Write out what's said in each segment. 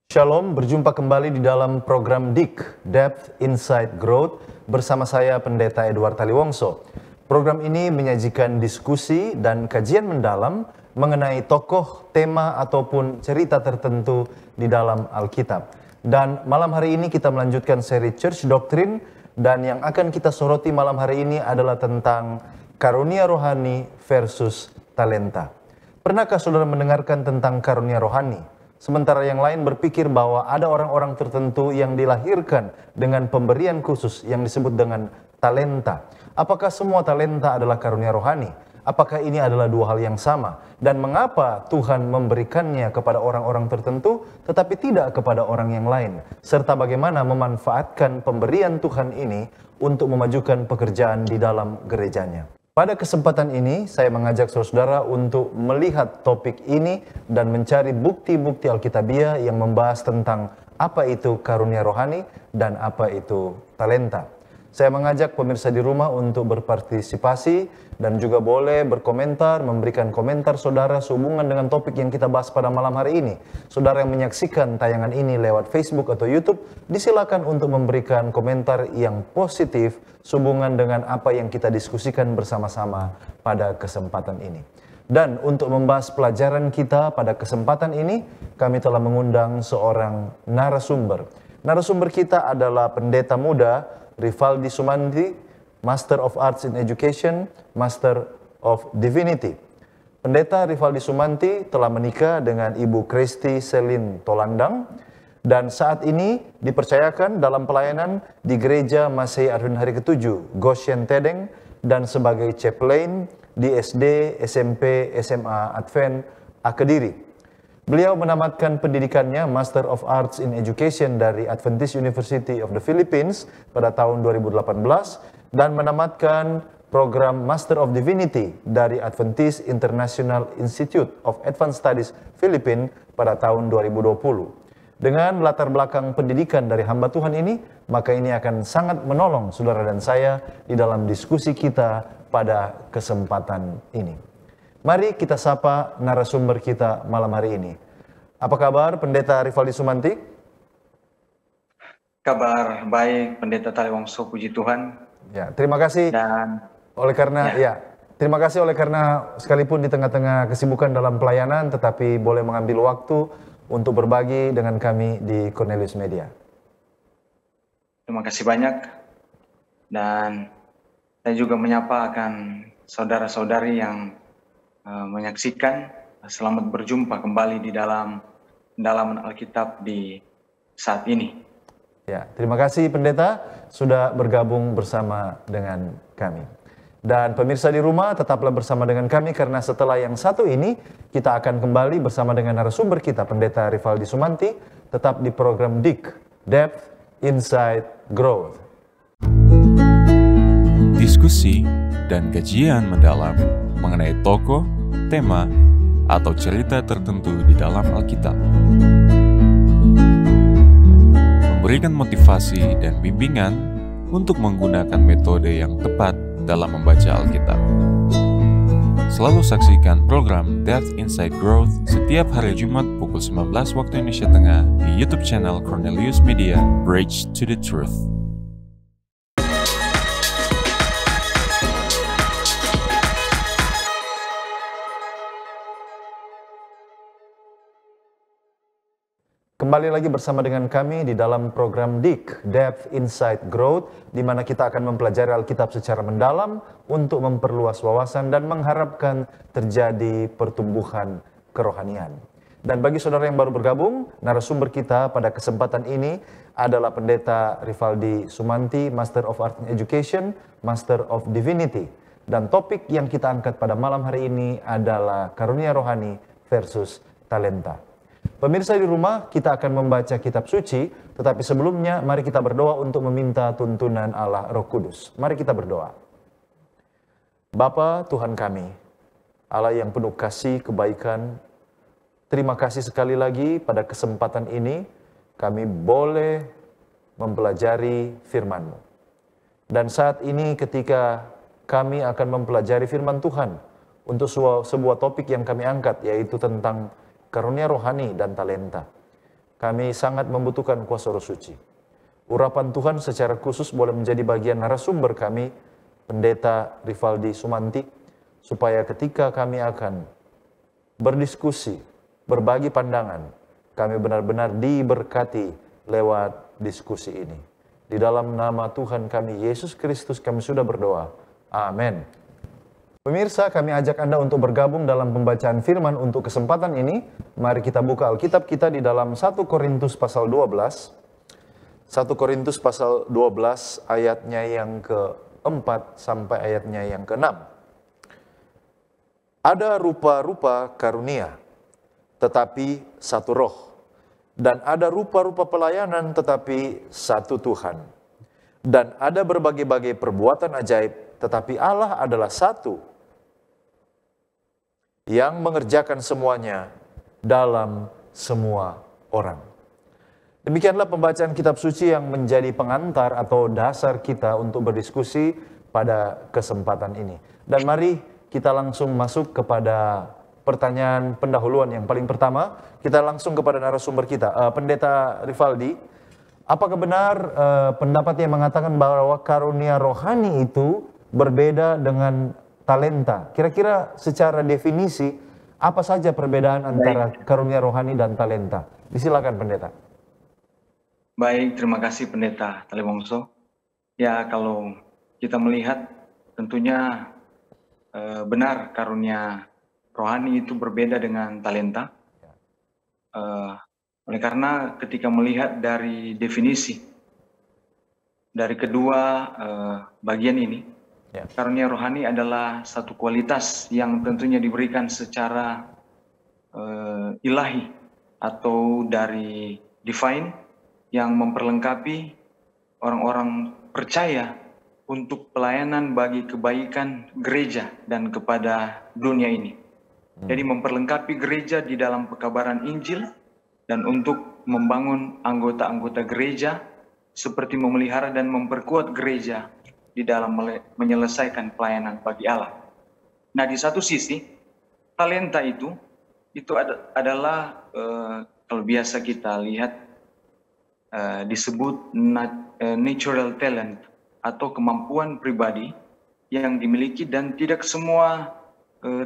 Shalom, berjumpa kembali di dalam program DIK, Depth Insight Growth, bersama saya Pendeta Edward Taliwongso. Program ini menyajikan diskusi dan kajian mendalam mengenai tokoh, tema, ataupun cerita tertentu di dalam Alkitab. Dan malam hari ini kita melanjutkan seri Church Doctrine, dan yang akan kita soroti malam hari ini adalah tentang karunia rohani versus talenta. Pernahkah saudara mendengarkan tentang karunia rohani? Sementara yang lain berpikir bahwa ada orang-orang tertentu yang dilahirkan dengan pemberian khusus yang disebut dengan talenta. Apakah semua talenta adalah karunia rohani? Apakah ini adalah dua hal yang sama? Dan mengapa Tuhan memberikannya kepada orang-orang tertentu tetapi tidak kepada orang yang lain? Serta bagaimana memanfaatkan pemberian Tuhan ini untuk memajukan pekerjaan di dalam gerejanya? Pada kesempatan ini, saya mengajak saudara untuk melihat topik ini dan mencari bukti-bukti Alkitabiah yang membahas tentang apa itu karunia rohani dan apa itu talenta. Saya mengajak pemirsa di rumah untuk berpartisipasi dan juga boleh berkomentar, memberikan komentar saudara sehubungan dengan topik yang kita bahas pada malam hari ini. Saudara yang menyaksikan tayangan ini lewat Facebook atau YouTube, disilakan untuk memberikan komentar yang positif sehubungan dengan apa yang kita diskusikan bersama-sama pada kesempatan ini. Dan untuk membahas pelajaran kita pada kesempatan ini, kami telah mengundang seorang narasumber. Narasumber kita adalah pendeta muda Rivaldi Sumanti, Master of Arts in Education, Master of Divinity. Pendeta Rivaldi Sumanti telah menikah dengan Ibu Christy Selin Tolandang dan saat ini dipercayakan dalam pelayanan di Gereja Masehi Advent Hari ke-7 Goshen Tedeng dan sebagai chaplain di SD, SMP, SMA Advent Kediri. Beliau menamatkan pendidikannya Master of Arts in Education dari Adventist University of the Philippines pada tahun 2018 dan menamatkan program Master of Divinity dari Adventist International Institute of Advanced Studies Philippines pada tahun 2020. Dengan latar belakang pendidikan dari hamba Tuhan ini, maka ini akan sangat menolong saudara dan saya di dalam diskusi kita pada kesempatan ini. Mari kita sapa narasumber kita malam hari ini. Apa kabar Pendeta Rivaldi Sumanti? Kabar baik Pendeta Taliwongso, puji Tuhan. Ya, terima kasih. Dan terima kasih oleh karena sekalipun di tengah-tengah kesibukan dalam pelayanan tetapi boleh mengambil waktu untuk berbagi dengan kami di Cornelius Media. Terima kasih banyak. Dan saya juga menyapa akan saudara-saudari yang menyaksikan. Selamat berjumpa kembali di dalam pendalaman Alkitab di saat ini. Ya, terima kasih Pendeta sudah bergabung bersama dengan kami. Dan pemirsa di rumah tetaplah bersama dengan kami karena setelah yang satu ini kita akan kembali bersama dengan narasumber kita Pendeta Rivaldi Sumanti tetap di program DIK, Depth Insight Growth. Diskusi dan kajian mendalam mengenai tokoh, tema, atau cerita tertentu di dalam Alkitab. Memberikan motivasi dan bimbingan untuk menggunakan metode yang tepat dalam membaca Alkitab. Selalu saksikan program Depth Insight Growth setiap hari Jumat pukul 19 waktu Indonesia Tengah di YouTube channel Cornelius Media, Bridge to the Truth. Kembali lagi bersama dengan kami di dalam program DIK, Depth Insight Growth, di mana kita akan mempelajari Alkitab secara mendalam untuk memperluas wawasan dan mengharapkan terjadi pertumbuhan kerohanian. Dan bagi saudara yang baru bergabung, narasumber kita pada kesempatan ini adalah Pendeta Rivaldi Sumanti, Master of Arts in Education, Master of Divinity. Dan topik yang kita angkat pada malam hari ini adalah karunia rohani versus talenta. Pemirsa di rumah, kita akan membaca kitab suci, tetapi sebelumnya mari kita berdoa untuk meminta tuntunan Allah Roh Kudus. Mari kita berdoa. Bapa Tuhan kami, Allah yang penuh kasih, kebaikan, terima kasih sekali lagi pada kesempatan ini kami boleh mempelajari firman-Mu. Dan saat ini ketika kami akan mempelajari firman Tuhan untuk sebuah topik yang kami angkat, yaitu tentang karunia rohani dan talenta. Kami sangat membutuhkan kuasa Roh Suci. Urapan Tuhan secara khusus boleh menjadi bagian narasumber kami, Pendeta Rivaldi Sumanti, supaya ketika kami akan berdiskusi, berbagi pandangan, kami benar-benar diberkati lewat diskusi ini. Di dalam nama Tuhan kami, Yesus Kristus, kami sudah berdoa. Amin. Pemirsa, kami ajak Anda untuk bergabung dalam pembacaan firman untuk kesempatan ini. Mari kita buka Alkitab kita di dalam 1 Korintus pasal 12. 1 Korintus pasal 12 ayatnya yang ke-4 sampai ayatnya yang ke-6. Ada rupa-rupa karunia, tetapi satu roh. Dan ada rupa-rupa pelayanan, tetapi satu Tuhan. Dan ada berbagai-bagai perbuatan ajaib, tetapi Allah adalah satu, yang mengerjakan semuanya dalam semua orang. Demikianlah pembacaan kitab suci yang menjadi pengantar atau dasar kita untuk berdiskusi pada kesempatan ini. Dan mari kita langsung masuk kepada pertanyaan pendahuluan yang paling pertama. Kita langsung kepada narasumber kita, Pendeta Rivaldi. Apakah benar pendapat yang mengatakan bahwa karunia rohani itu berbeda dengan talenta? Kira-kira secara definisi, apa saja perbedaan antara karunia rohani dan talenta? Disilakan Pendeta. Baik, terima kasih Pendeta Taliwongso. Ya, kalau kita melihat tentunya benar karunia rohani itu berbeda dengan talenta. Oleh karena ketika melihat dari definisi dari kedua bagian ini, karunia rohani adalah satu kualitas yang tentunya diberikan secara ilahi atau dari divine, yang memperlengkapi orang-orang percaya untuk pelayanan bagi kebaikan gereja dan kepada dunia ini. Jadi memperlengkapi gereja di dalam pekabaran Injil dan untuk membangun anggota-anggota gereja seperti memelihara dan memperkuat gereja di dalam menyelesaikan pelayanan bagi Allah. Nah, di satu sisi talenta itu adalah kalau biasa kita lihat disebut natural talent atau kemampuan pribadi yang dimiliki, dan tidak semua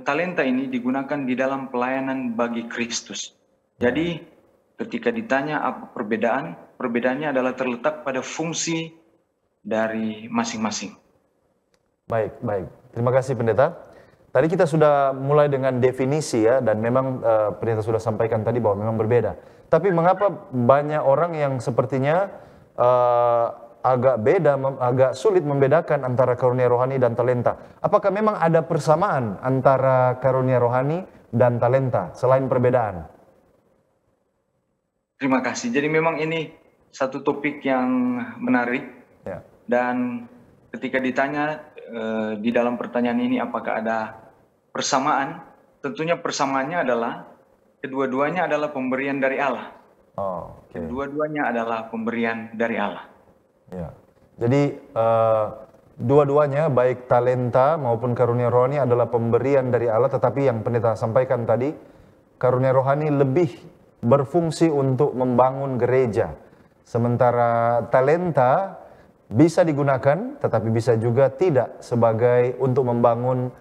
talenta ini digunakan di dalam pelayanan bagi Kristus. Jadi ketika ditanya apa perbedaan, perbedaannya adalah terletak pada fungsi dari masing-masing. Baik. Terima kasih Pendeta. Tadi kita sudah mulai dengan definisi ya, dan memang Pendeta sudah sampaikan tadi bahwa memang berbeda. Tapi mengapa banyak orang yang sepertinya agak sulit membedakan antara karunia rohani dan talenta? Apakah memang ada persamaan antara karunia rohani dan talenta selain perbedaan? Terima kasih. Jadi memang ini satu topik yang menarik. Ya. Dan ketika ditanya di dalam pertanyaan ini apakah ada persamaan, tentunya persamaannya adalah kedua-duanya adalah pemberian dari Allah. Kedua-duanya adalah pemberian dari Allah. Ya. Jadi dua-duanya baik talenta maupun karunia rohani adalah pemberian dari Allah, tetapi yang Pendeta sampaikan tadi, karunia rohani lebih berfungsi untuk membangun gereja. Sementara talenta bisa digunakan, tetapi bisa juga tidak sebagai untuk membangun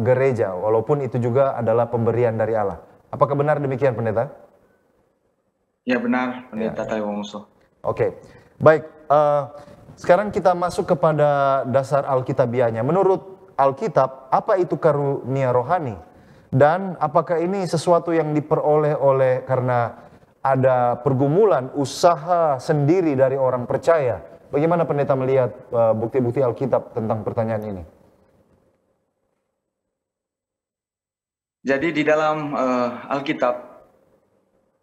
gereja, walaupun itu juga adalah pemberian dari Allah. Apakah benar demikian, Pendeta? Ya benar, Pendeta Taliwongso. Oke, baik. Sekarang kita masuk kepada dasar Alkitabiahnya. Menurut Alkitab, apa itu karunia rohani? Dan apakah ini sesuatu yang diperoleh karena ada pergumulan, usaha sendiri dari orang percaya? Bagaimana Pendeta melihat bukti-bukti Alkitab tentang pertanyaan ini? Jadi di dalam Alkitab,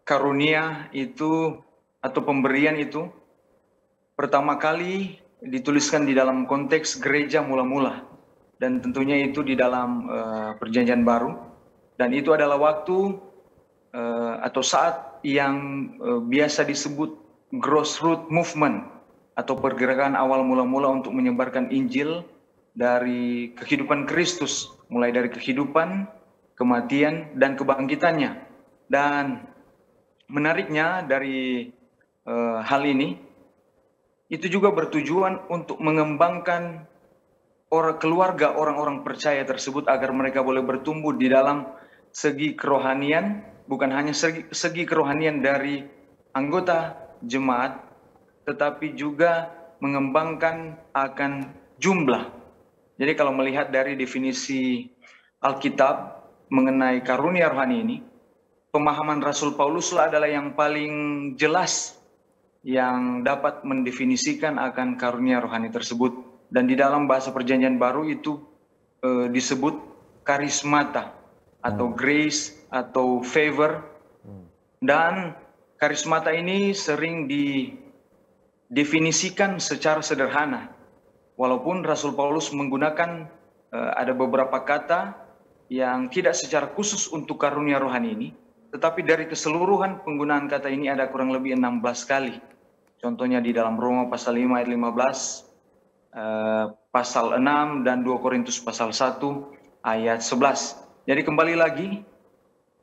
karunia itu atau pemberian itu pertama kali dituliskan di dalam konteks gereja mula-mula, dan tentunya itu di dalam Perjanjian Baru, dan itu adalah waktu atau saat yang biasa disebut grassroots movement atau pergerakan awal mula-mula untuk menyebarkan Injil dari kehidupan Kristus, mulai dari kehidupan, kematian, dan kebangkitannya. Dan menariknya dari hal ini, itu juga bertujuan untuk mengembangkan keluarga orang-orang percaya tersebut agar mereka boleh bertumbuh di dalam segi kerohanian, bukan hanya segi kerohanian dari anggota jemaat, tetapi juga mengembangkan akan jumlah. Jadi kalau melihat dari definisi Alkitab mengenai karunia rohani ini, pemahaman Rasul Paulus adalah yang paling jelas yang dapat mendefinisikan akan karunia rohani tersebut. Dan di dalam bahasa Perjanjian Baru itu disebut karismata atau grace atau favor. Dan karismata ini sering didefinisikan secara sederhana. Walaupun Rasul Paulus menggunakan ada beberapa kata yang tidak secara khusus untuk karunia rohani ini, tetapi dari keseluruhan penggunaan kata ini ada kurang lebih 16 kali. Contohnya di dalam Roma pasal 5 ayat 15, pasal 6, dan 2 Korintus pasal 1 ayat 11. Jadi kembali lagi,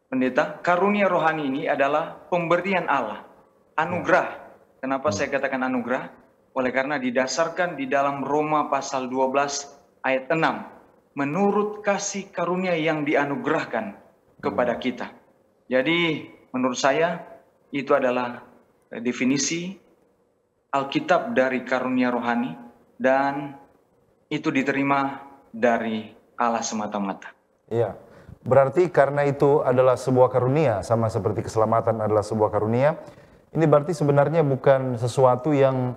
pendeta, karunia rohani ini adalah pemberian Allah, anugerah. Kenapa saya katakan anugerah? Oleh karena didasarkan di dalam Roma pasal 12 ayat 6, menurut kasih karunia yang dianugerahkan kepada kita. Jadi menurut saya itu adalah definisi Alkitab dari karunia rohani, dan itu diterima dari Allah semata-mata. Iya, berarti karena itu adalah sebuah karunia, sama seperti keselamatan adalah sebuah karunia, ini berarti sebenarnya bukan sesuatu yang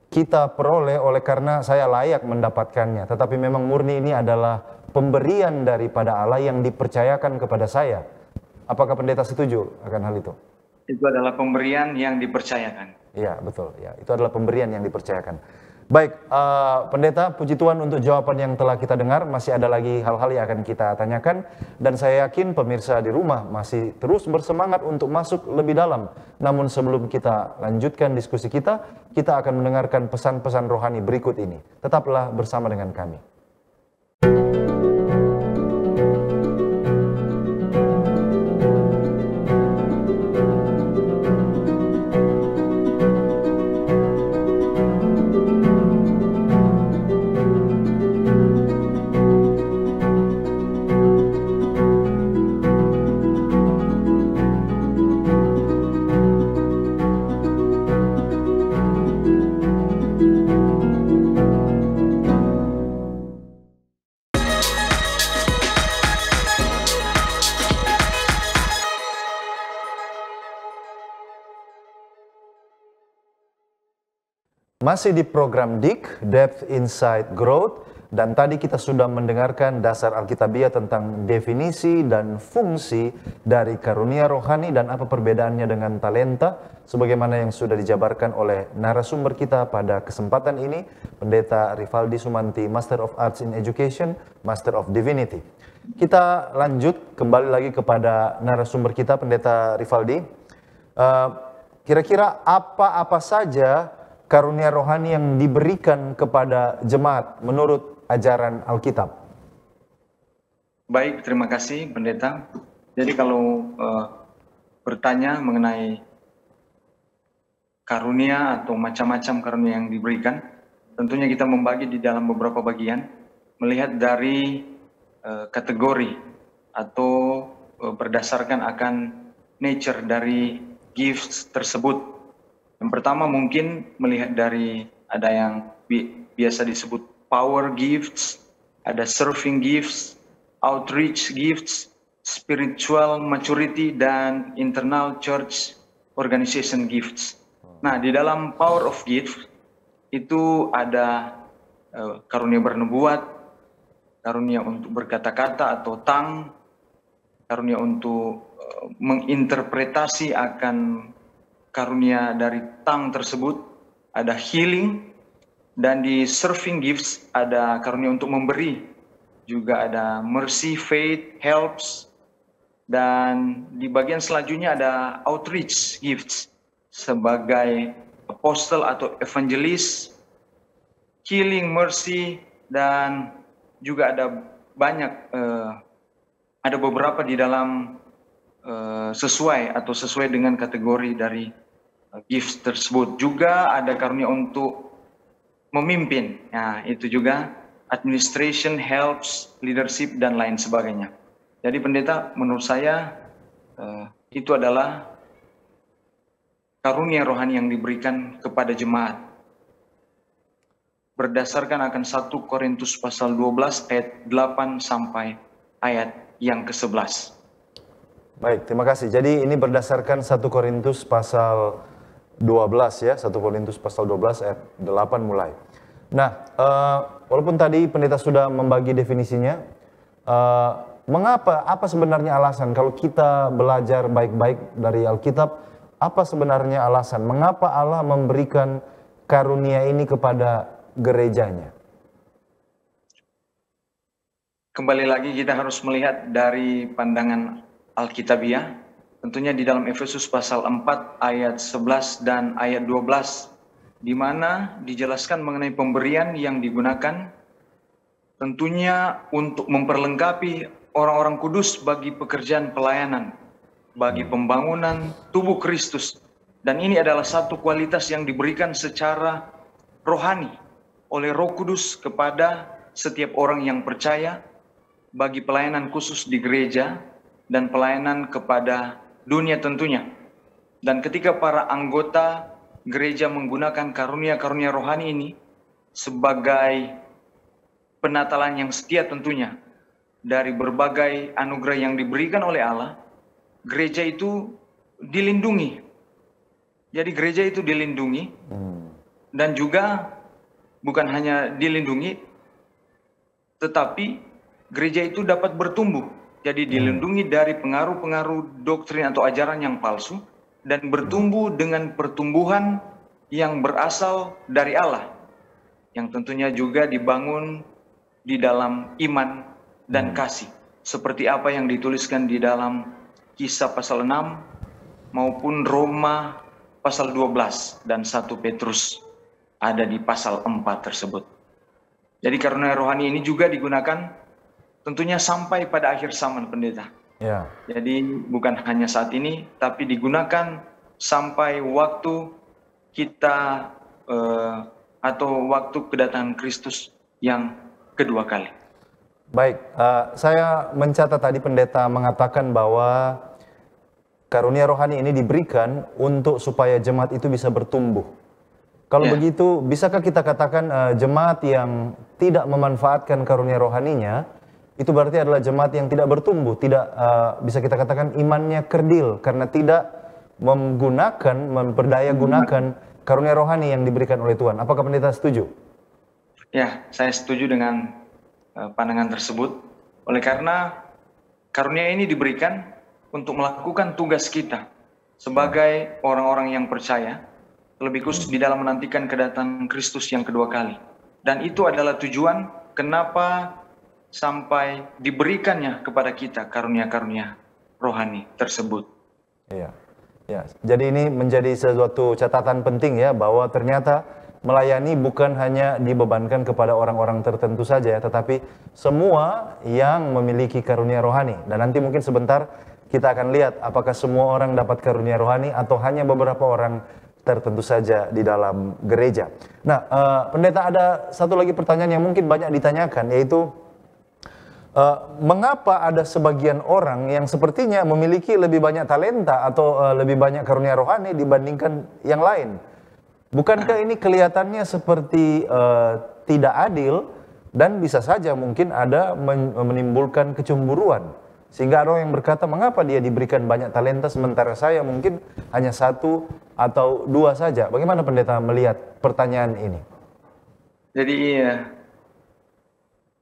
kita peroleh oleh karena saya layak mendapatkannya, tetapi memang murni ini adalah pemberian daripada Allah yang dipercayakan kepada saya. Apakah pendeta setuju akan hal itu? Itu adalah pemberian yang dipercayakan. Iya, betul. Ya, itu adalah pemberian yang dipercayakan. Baik, pendeta, puji Tuhan untuk jawaban yang telah kita dengar. Masih ada lagi hal-hal yang akan kita tanyakan, dan saya yakin pemirsa di rumah masih terus bersemangat untuk masuk lebih dalam. Namun sebelum kita lanjutkan diskusi kita akan mendengarkan pesan-pesan rohani berikut ini. Tetaplah bersama dengan kami. Masih di program DIK, Depth Insight Growth, dan tadi kita sudah mendengarkan dasar Alkitabiah tentang definisi dan fungsi dari karunia rohani dan apa perbedaannya dengan talenta, sebagaimana yang sudah dijabarkan oleh narasumber kita pada kesempatan ini, Pendeta Rivaldi Sumanti, Master of Arts in Education, Master of Divinity. Kita lanjut kembali lagi kepada narasumber kita, Pendeta Rivaldi. Kira-kira apa saja karunia rohani yang diberikan kepada jemaat menurut ajaran Alkitab? Baik, terima kasih pendeta. Jadi kalau bertanya mengenai karunia atau macam-macam karunia yang diberikan, tentunya kita membagi di dalam beberapa bagian, melihat dari kategori atau berdasarkan akan nature dari gifts tersebut. Yang pertama mungkin melihat dari ada yang biasa disebut power gifts, ada serving gifts, outreach gifts, spiritual maturity, dan internal church organization gifts. Nah, di dalam power of gift itu ada karunia bernubuat, karunia untuk berkata-kata atau tongue, karunia untuk menginterpretasi akan karunia dari tongue tersebut, ada healing, dan di serving gifts ada karunia untuk memberi, juga ada mercy, faith, helps, dan di bagian selanjutnya ada outreach gifts sebagai apostle atau evangelist, healing, mercy, dan juga ada banyak ada beberapa di dalam sesuai dengan kategori dari gifts tersebut. Juga ada karunia untuk memimpin. Nah, itu juga administration, helps, leadership, dan lain sebagainya. Jadi pendeta, menurut saya itu adalah karunia rohani yang diberikan kepada jemaat. Berdasarkan akan 1 Korintus pasal 12 ayat 8 sampai ayat yang ke-11. Baik, terima kasih. Jadi ini berdasarkan 1 Korintus pasal 12 ya, 1 Korintus pasal 12 ayat 8 mulai. Nah, walaupun tadi pendeta sudah membagi definisinya, apa sebenarnya alasan kalau kita belajar baik-baik dari Alkitab, apa sebenarnya alasan mengapa Allah memberikan karunia ini kepada gerejanya? Kembali lagi kita harus melihat dari pandangan Alkitabiah, tentunya di dalam Efesus pasal 4 ayat 11 dan ayat 12, di mana dijelaskan mengenai pemberian yang digunakan tentunya untuk memperlengkapi orang-orang kudus bagi pekerjaan pelayanan, bagi pembangunan tubuh Kristus. Dan ini adalah satu kualitas yang diberikan secara rohani oleh Roh Kudus kepada setiap orang yang percaya bagi pelayanan khusus di gereja dan pelayanan kepada dunia tentunya. Dan ketika para anggota gereja menggunakan karunia-karunia rohani ini sebagai penatalan yang setia tentunya dari berbagai anugerah yang diberikan oleh Allah, gereja itu dilindungi. Jadi gereja itu dilindungi dan juga bukan hanya dilindungi, tetapi gereja itu dapat bertumbuh. Jadi dilindungi dari pengaruh-pengaruh doktrin atau ajaran yang palsu dan bertumbuh dengan pertumbuhan yang berasal dari Allah, yang tentunya juga dibangun di dalam iman dan kasih, seperti apa yang dituliskan di dalam Kisah pasal 6 maupun Roma pasal 12 dan 1 Petrus ada di pasal 4 tersebut. Jadi karunia rohani ini juga digunakan tentunya sampai pada akhir zaman, pendeta. Ya. Jadi bukan hanya saat ini, tapi digunakan sampai waktu kita atau waktu kedatangan Kristus yang kedua kali. Baik, saya mencatat tadi pendeta mengatakan bahwa karunia rohani ini diberikan untuk supaya jemaat itu bisa bertumbuh. Kalau begitu, bisakah kita katakan jemaat yang tidak memanfaatkan karunia rohaninya, itu berarti adalah jemaat yang tidak bertumbuh, tidak bisa kita katakan imannya kerdil, karena tidak memperdaya gunakan karunia rohani yang diberikan oleh Tuhan. Apakah pendeta setuju? Ya, saya setuju dengan pandangan tersebut. Oleh karena karunia ini diberikan untuk melakukan tugas kita sebagai orang-orang yang percaya, lebih khusus di dalam menantikan kedatangan Kristus yang kedua kali. Dan itu adalah tujuan kenapa sampai diberikannya kepada kita karunia-karunia rohani tersebut. Iya. Ya, jadi ini menjadi sesuatu catatan penting ya, bahwa ternyata melayani bukan hanya dibebankan kepada orang-orang tertentu saja ya, tetapi semua yang memiliki karunia rohani. Dan nanti mungkin sebentar kita akan lihat apakah semua orang dapat karunia rohani atau hanya beberapa orang tertentu saja di dalam gereja. Nah, pendeta, ada satu lagi pertanyaan yang mungkin banyak ditanyakan, yaitu mengapa ada sebagian orang yang sepertinya memiliki lebih banyak talenta atau lebih banyak karunia rohani dibandingkan yang lain? Bukankah ini kelihatannya seperti tidak adil dan bisa saja mungkin ada menimbulkan kecemburuan? Sehingga ada orang yang berkata, mengapa dia diberikan banyak talenta sementara saya mungkin hanya 1 atau 2 saja? Bagaimana pendeta melihat pertanyaan ini? Jadi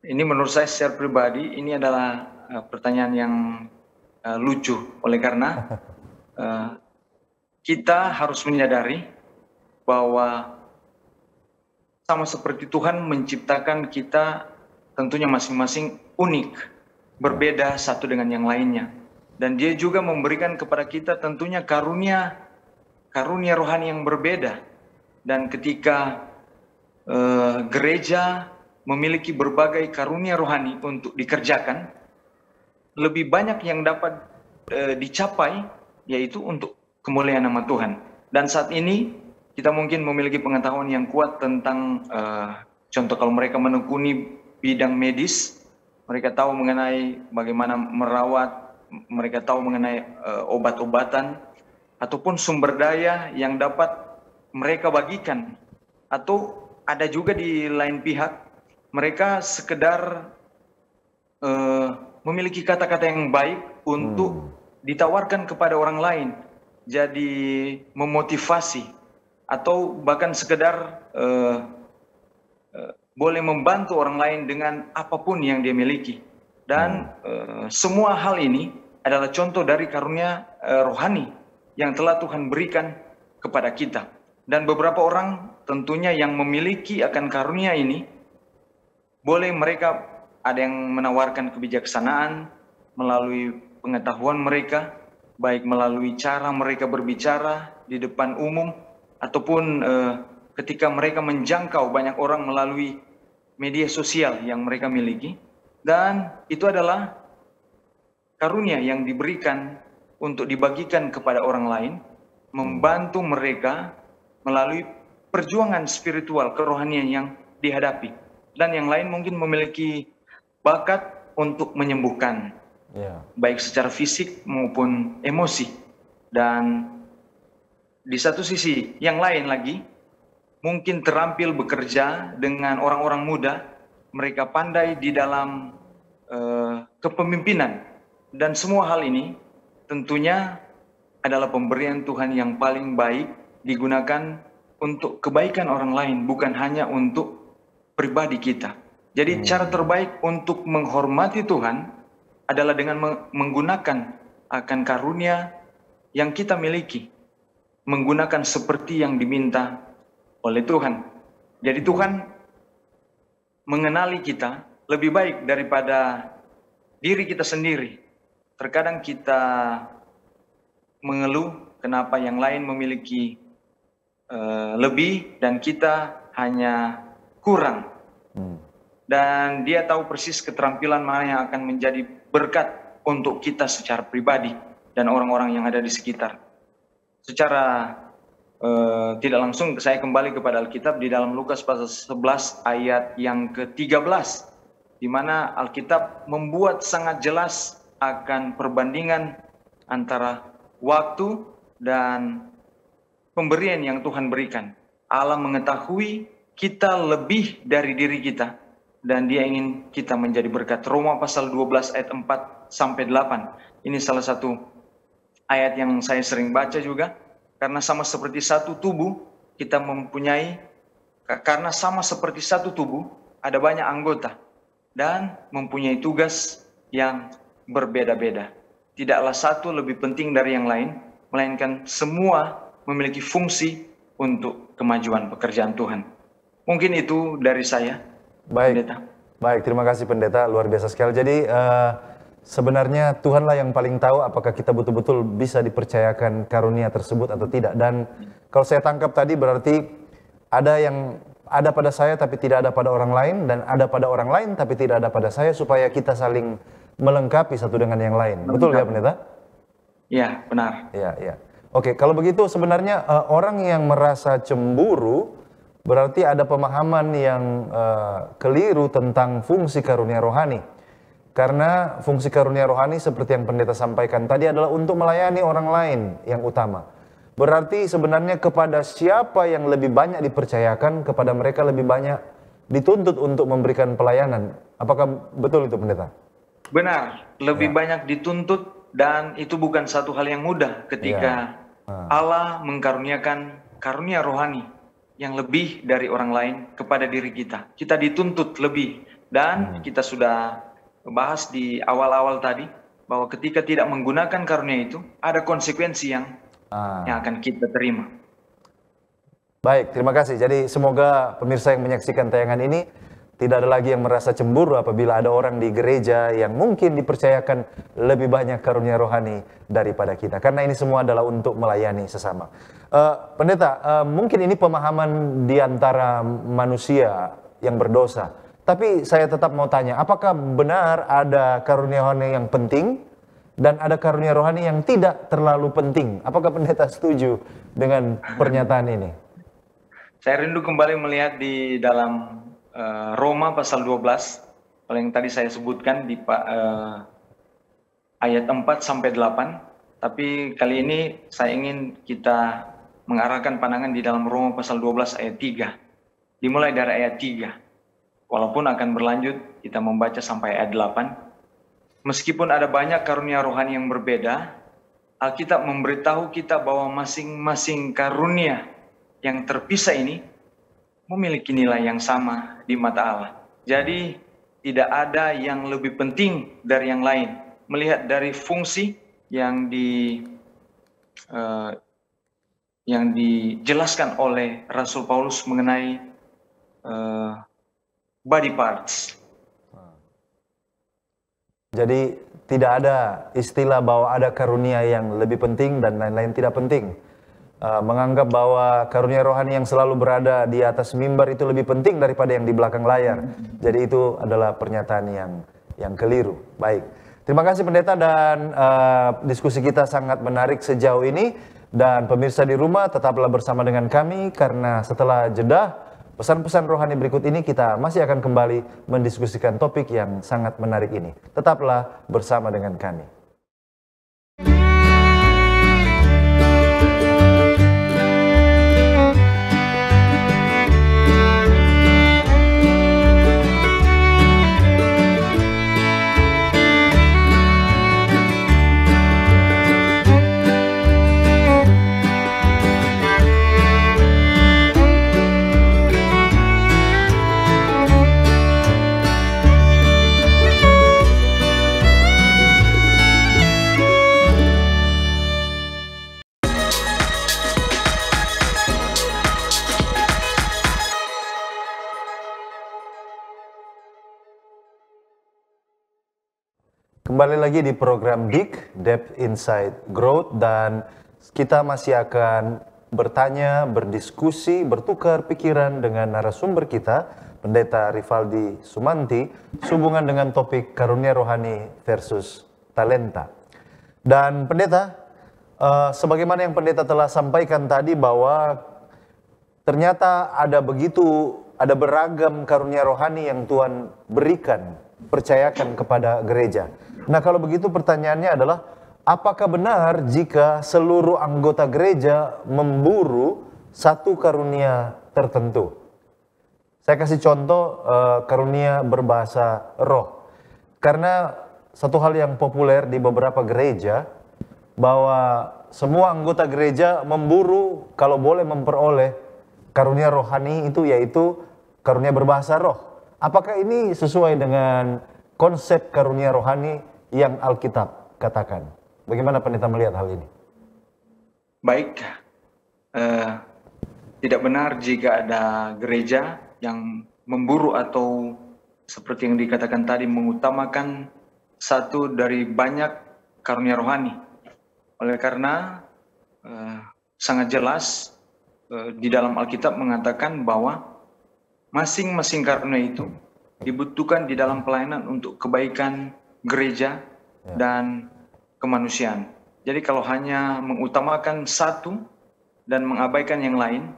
ini menurut saya secara pribadi ini adalah pertanyaan yang lucu. Oleh karena kita harus menyadari bahwa sama seperti Tuhan menciptakan kita tentunya masing-masing unik, berbeda satu dengan yang lainnya. Dan dia juga memberikan kepada kita tentunya karunia rohani yang berbeda. Dan ketika gereja memiliki berbagai karunia rohani untuk dikerjakan, lebih banyak yang dapat dicapai, yaitu untuk kemuliaan nama Tuhan. Dan saat ini kita mungkin memiliki pengetahuan yang kuat tentang contoh kalau mereka menekuni bidang medis, mereka tahu mengenai bagaimana merawat, mereka tahu mengenai obat-obatan, ataupun sumber daya yang dapat mereka bagikan. Atau ada juga di lain pihak, mereka sekedar memiliki kata-kata yang baik untuk ditawarkan kepada orang lain. Jadi memotivasi, atau bahkan sekedar boleh membantu orang lain dengan apapun yang dia miliki. Dan semua hal ini adalah contoh dari karunia rohani yang telah Tuhan berikan kepada kita. Dan beberapa orang tentunya yang memiliki akan karunia ini, boleh mereka ada yang menawarkan kebijaksanaan melalui pengetahuan mereka, baik melalui cara mereka berbicara di depan umum, ataupun ketika mereka menjangkau banyak orang melalui media sosial yang mereka miliki. Dan itu adalah karunia yang diberikan untuk dibagikan kepada orang lain, membantu mereka melalui perjuangan spiritual kerohanian yang dihadapi. Dan yang lain mungkin memiliki bakat untuk menyembuhkan, baik secara fisik maupun emosi. Dan di satu sisi yang lain lagi, mungkin terampil bekerja dengan orang-orang muda, mereka pandai di dalam kepemimpinan. Dan semua hal ini tentunya adalah pemberian Tuhan yang paling baik, digunakan untuk kebaikan orang lain, bukan hanya untuk pribadi kita. Jadi cara terbaik untuk menghormati Tuhan adalah dengan menggunakan akan karunia yang kita miliki, menggunakan seperti yang diminta oleh Tuhan. Jadi Tuhan mengenali kita lebih baik daripada diri kita sendiri. Terkadang kita mengeluh kenapa yang lain memiliki lebih dan kita hanya kurang. Dan dia tahu persis keterampilan mana yang akan menjadi berkat untuk kita secara pribadi dan orang-orang yang ada di sekitar. Secara tidak langsung saya kembali kepada Alkitab di dalam Lukas pasal 11 ayat yang ke-13, di mana Alkitab membuat sangat jelas akan perbandingan antara waktu dan pemberian yang Tuhan berikan. Allah mengetahui kita lebih dari diri kita, dan dia ingin kita menjadi berkat. Roma pasal 12 ayat 4 sampai 8. Ini salah satu ayat yang saya sering baca juga. Karena sama seperti satu tubuh, kita mempunyai, karena sama seperti satu tubuh, ada banyak anggota. Dan mempunyai tugas yang berbeda-beda. Tidaklah satu lebih penting dari yang lain, melainkan semua memiliki fungsi untuk kemajuan pekerjaan Tuhan. Mungkin itu dari saya. Baik, Pendeta. Baik, terima kasih Pendeta, luar biasa sekali. Jadi sebenarnya Tuhanlah yang paling tahu apakah kita betul-betul bisa dipercayakan karunia tersebut atau tidak. Dan kalau saya tangkap tadi berarti ada yang ada pada saya tapi tidak ada pada orang lain, dan ada pada orang lain tapi tidak ada pada saya, supaya kita saling melengkapi satu dengan yang lain. Betul ya Pendeta? Ya, benar. Ya. Oke, kalau begitu sebenarnya orang yang merasa cemburu berarti ada pemahaman yang keliru tentang fungsi karunia rohani. Karena fungsi karunia rohani seperti yang Pendeta sampaikan tadi adalah untuk melayani orang lain yang utama. Berarti sebenarnya kepada siapa yang lebih banyak dipercayakan, kepada mereka lebih banyak dituntut untuk memberikan pelayanan. Apakah betul itu Pendeta? Benar, lebih banyak dituntut, dan itu bukan satu hal yang mudah ketika Allah mengkaruniakan karunia rohani yang lebih dari orang lain kepada diri kita. Kita dituntut lebih, dan kita sudah bahas di awal-awal tadi bahwa ketika tidak menggunakan karunia itu ada konsekuensi yang akan kita terima. Baik, terima kasih. Jadi semoga pemirsa yang menyaksikan tayangan ini tidak ada lagi yang merasa cemburu apabila ada orang di gereja yang mungkin dipercayakan lebih banyak karunia rohani daripada kita. Karena ini semua adalah untuk melayani sesama. Pendeta, mungkin ini pemahaman di antara manusia yang berdosa. Tapi saya tetap mau tanya, apakah benar ada karunia rohani yang penting dan ada karunia rohani yang tidak terlalu penting. Apakah pendeta setuju dengan pernyataan ini? Saya rindu kembali melihat di dalam Roma pasal 12, kalau yang tadi saya sebutkan di ayat 4 sampai 8. Tapi kali ini saya ingin kita mengarahkan pandangan di dalam Roma pasal 12 ayat 3. Dimulai dari ayat 3. Walaupun akan berlanjut, kita membaca sampai ayat 8. Meskipun ada banyak karunia rohani yang berbeda, Alkitab memberitahu kita bahwa masing-masing karunia yang terpisah ini memiliki nilai yang sama di mata Allah. Jadi tidak ada yang lebih penting dari yang lain. Melihat dari fungsi yang dijelaskan oleh Rasul Paulus mengenai body parts. Jadi tidak ada istilah bahwa ada karunia yang lebih penting dan lain-lain tidak penting. Menganggap bahwa karunia rohani yang selalu berada di atas mimbar itu lebih penting daripada yang di belakang layar. Jadi itu adalah pernyataan yang keliru. Baik, terima kasih pendeta, dan diskusi kita sangat menarik sejauh ini. Dan pemirsa di rumah tetaplah bersama dengan kami, karena setelah jeda pesan-pesan rohani berikut ini kita masih akan kembali mendiskusikan topik yang sangat menarik ini. Tetaplah bersama dengan kami. Kembali lagi di program DIG, Depth Insight Growth, dan kita masih akan bertanya, berdiskusi, bertukar pikiran dengan narasumber kita, Pendeta Rivaldi Sumanti, sehubungan dengan topik karunia rohani versus talenta. Dan pendeta, sebagaimana yang pendeta telah sampaikan tadi bahwa ternyata ada beragam karunia rohani yang Tuhan berikan, percayakan kepada gereja. Nah, kalau begitu pertanyaannya adalah, apakah benar jika seluruh anggota gereja memburu satu karunia tertentu? Saya kasih contoh karunia berbahasa roh. Karena satu hal yang populer di beberapa gereja, bahwa semua anggota gereja memburu kalau boleh memperoleh karunia rohani itu, yaitu karunia berbahasa roh. Apakah ini sesuai dengan konsep karunia rohani yang Alkitab katakan? Bagaimana pendeta melihat hal ini? Baik, tidak benar jika ada gereja yang memburu atau seperti yang dikatakan tadi mengutamakan satu dari banyak karunia rohani. Oleh karena sangat jelas di dalam Alkitab mengatakan bahwa masing-masing karunia itu dibutuhkan di dalam pelayanan untuk kebaikan gereja dan kemanusiaan. Jadi kalau hanya mengutamakan satu dan mengabaikan yang lain,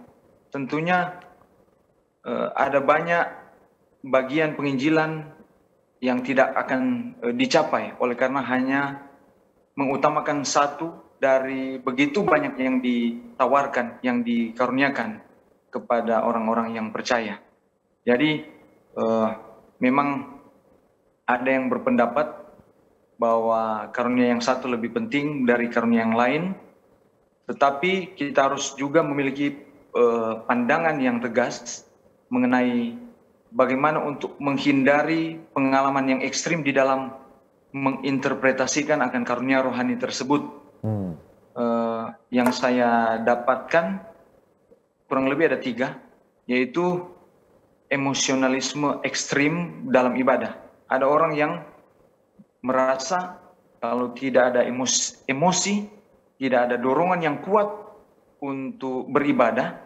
tentunya ada banyak bagian penginjilan yang tidak akan dicapai, oleh karena hanya mengutamakan satu dari begitu banyak yang ditawarkan, yang dikaruniakan kepada orang-orang yang percaya. Jadi memang ada yang berpendapat bahwa karunia yang satu lebih penting dari karunia yang lain, tetapi kita harus juga memiliki pandangan yang tegas mengenai bagaimana untuk menghindari pengalaman yang ekstrim di dalam menginterpretasikan akan karunia rohani tersebut. Yang saya dapatkan kurang lebih ada 3, yaitu emosionalisme ekstrim dalam ibadah. Ada orang yang merasa kalau tidak ada emosi, tidak ada dorongan yang kuat untuk beribadah,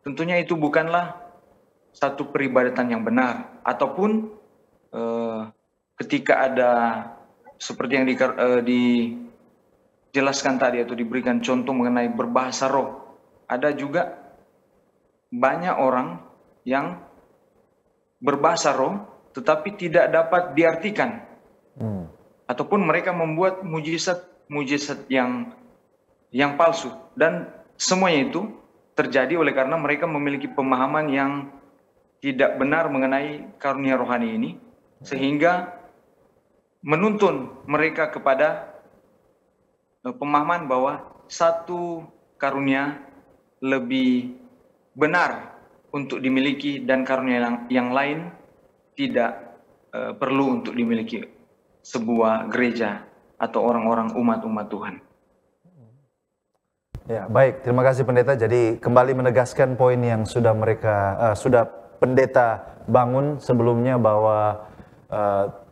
tentunya itu bukanlah satu peribadatan yang benar. Ataupun ketika ada seperti yang dijelaskan tadi atau diberikan contoh mengenai berbahasa roh. Ada juga banyak orang yang berbahasa roh tetapi tidak dapat diartikan. Ataupun mereka membuat mujizat yang palsu, dan semuanya itu terjadi oleh karena mereka memiliki pemahaman yang tidak benar mengenai karunia rohani ini, sehingga menuntun mereka kepada pemahaman bahwa satu karunia lebih benar untuk dimiliki dan karunia yang lain tidak perlu untuk dimiliki sebuah gereja atau orang-orang umat Tuhan. Ya, baik. Terima kasih pendeta. Jadi kembali menegaskan poin yang sudah pendeta bangun sebelumnya, bahwa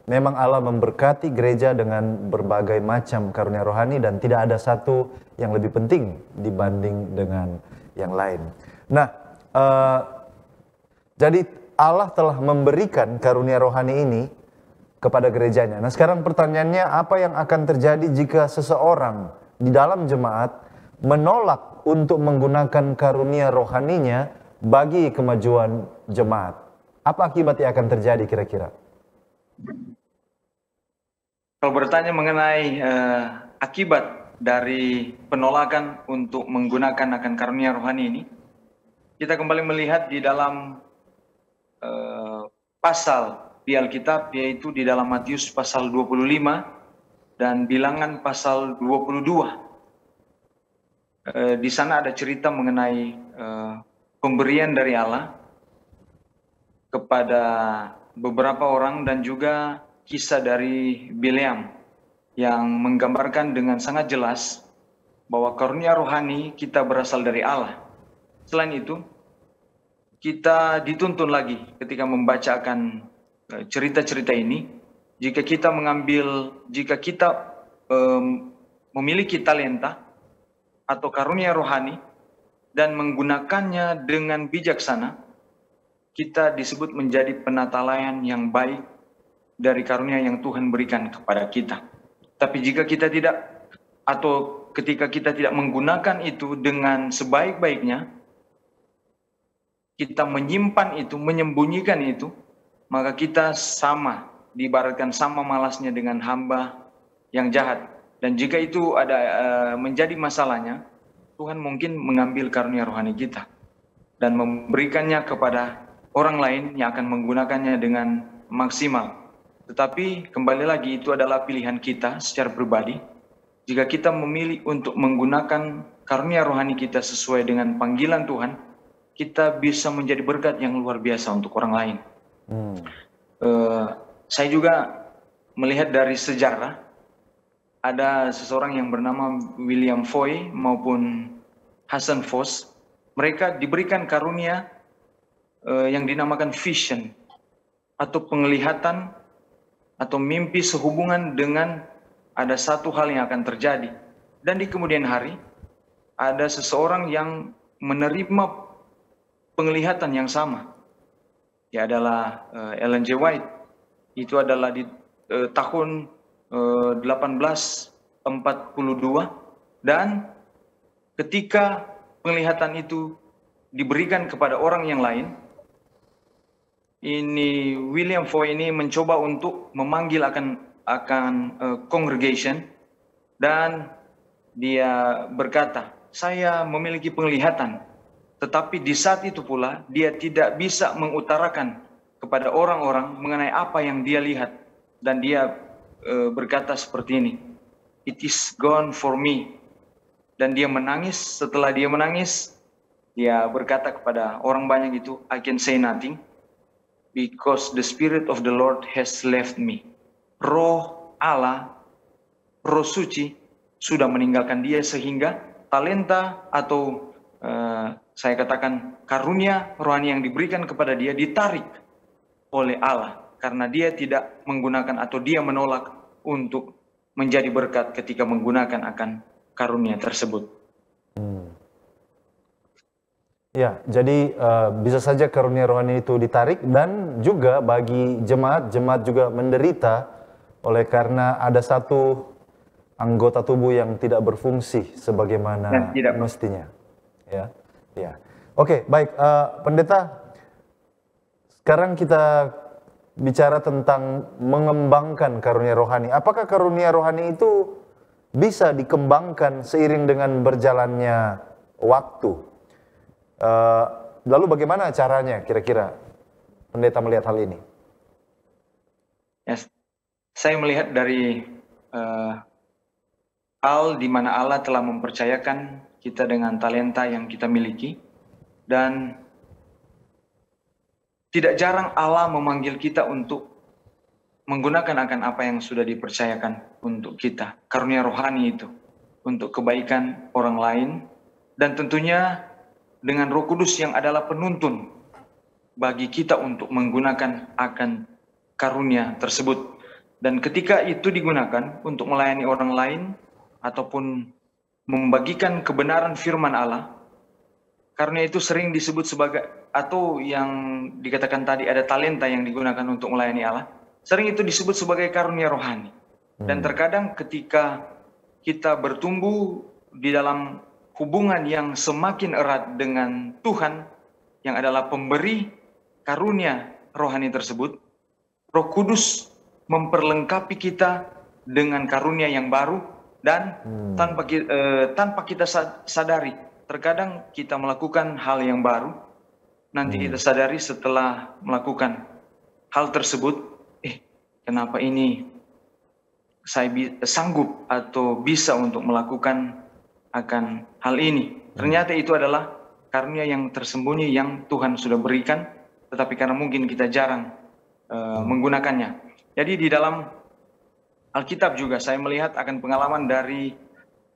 memang Allah memberkati gereja dengan berbagai macam karunia rohani dan tidak ada satu yang lebih penting dibanding dengan yang lain. Nah, jadi Allah telah memberikan karunia rohani ini kepada gerejanya. Nah, sekarang pertanyaannya, apa yang akan terjadi jika seseorang di dalam jemaat menolak untuk menggunakan karunia rohaninya bagi kemajuan jemaat? Apa akibat yang akan terjadi kira-kira? Kalau bertanya mengenai akibat dari penolakan untuk menggunakan akan karunia rohani ini, kita kembali melihat di dalam pasal di Alkitab, yaitu di dalam Matius pasal 25 dan Bilangan pasal 22. Di sana ada cerita mengenai pemberian dari Allah kepada beberapa orang, dan juga kisah dari Bileam yang menggambarkan dengan sangat jelas bahwa karunia rohani kita berasal dari Allah. Selain itu, kita dituntun lagi ketika membacakan cerita-cerita ini, jika kita memiliki talenta atau karunia rohani dan menggunakannya dengan bijaksana, kita disebut menjadi penatalayan yang baik dari karunia yang Tuhan berikan kepada kita. Tapi jika kita tidak, atau ketika kita tidak menggunakan itu dengan sebaik-baiknya, kita menyimpan itu, menyembunyikan itu, maka kita diibaratkan sama malasnya dengan hamba yang jahat. Dan jika itu ada menjadi masalahnya, Tuhan mungkin mengambil karunia rohani kita dan memberikannya kepada orang lain yang akan menggunakannya dengan maksimal. Tetapi kembali lagi, itu adalah pilihan kita secara pribadi. Jika kita memilih untuk menggunakan karunia rohani kita sesuai dengan panggilan Tuhan, kita bisa menjadi berkat yang luar biasa untuk orang lain. Saya juga melihat dari sejarah, ada seseorang yang bernama William Foy maupun Hassan Foss. Mereka diberikan karunia yang dinamakan vision atau penglihatan atau mimpi sehubungan dengan ada satu hal yang akan terjadi. Dan di kemudian hari ada seseorang yang menerima penglihatan yang sama. Ya, adalah Ellen G. White. Itu adalah di tahun 1842, dan ketika penglihatan itu diberikan kepada orang yang lain, ini William Foy ini mencoba untuk memanggil akan congregation, dan dia berkata, saya memiliki penglihatan, tetapi di saat itu pula dia tidak bisa mengutarakan kepada orang-orang mengenai apa yang dia lihat, dan dia berkata seperti ini, it is gone for me. Dan dia menangis. Setelah dia menangis, dia berkata kepada orang banyak itu, I can say nothing because the Spirit of the Lord has left me. Roh Allah, roh suci sudah meninggalkan dia, sehingga talenta atau saya katakan karunia rohani yang diberikan kepada dia ditarik oleh Allah, karena dia tidak menggunakan atau dia menolak untuk menjadi berkat ketika menggunakan akan karunia tersebut. Ya, jadi bisa saja karunia rohani itu ditarik, dan juga bagi jemaat juga menderita oleh karena ada satu anggota tubuh yang tidak berfungsi sebagaimana mestinya. Ya, ya. Oke, baik, Pendeta. Sekarang kita bicara tentang mengembangkan karunia rohani. Apakah karunia rohani itu bisa dikembangkan seiring dengan berjalannya waktu? Lalu bagaimana caranya kira-kira Pendeta melihat hal ini? Yes. Saya melihat dari hal di mana Allah telah mempercayakan kita dengan talenta yang kita miliki, dan tidak jarang Allah memanggil kita untuk menggunakan akan apa yang sudah dipercayakan untuk kita, karunia rohani itu, untuk kebaikan orang lain, dan tentunya dengan Roh Kudus yang adalah penuntun bagi kita untuk menggunakan akan karunia tersebut. Dan ketika itu digunakan untuk melayani orang lain ataupun membagikan kebenaran firman Allah, karunia itu sering disebut sebagai, atau yang dikatakan tadi ada talenta yang digunakan untuk melayani Allah, sering itu disebut sebagai karunia rohani. Dan terkadang ketika kita bertumbuh di dalam hubungan yang semakin erat dengan Tuhan, yang adalah pemberi karunia rohani tersebut, Roh Kudus memperlengkapi kita dengan karunia yang baru, dan tanpa kita sadari, terkadang kita melakukan hal yang baru, nanti kita sadari setelah melakukan hal tersebut, kenapa ini saya sanggup atau bisa untuk melakukan akan hal ini. Ternyata itu adalah karunia yang tersembunyi yang Tuhan sudah berikan, tetapi karena mungkin kita jarang menggunakannya. Jadi di dalam Alkitab juga saya melihat akan pengalaman dari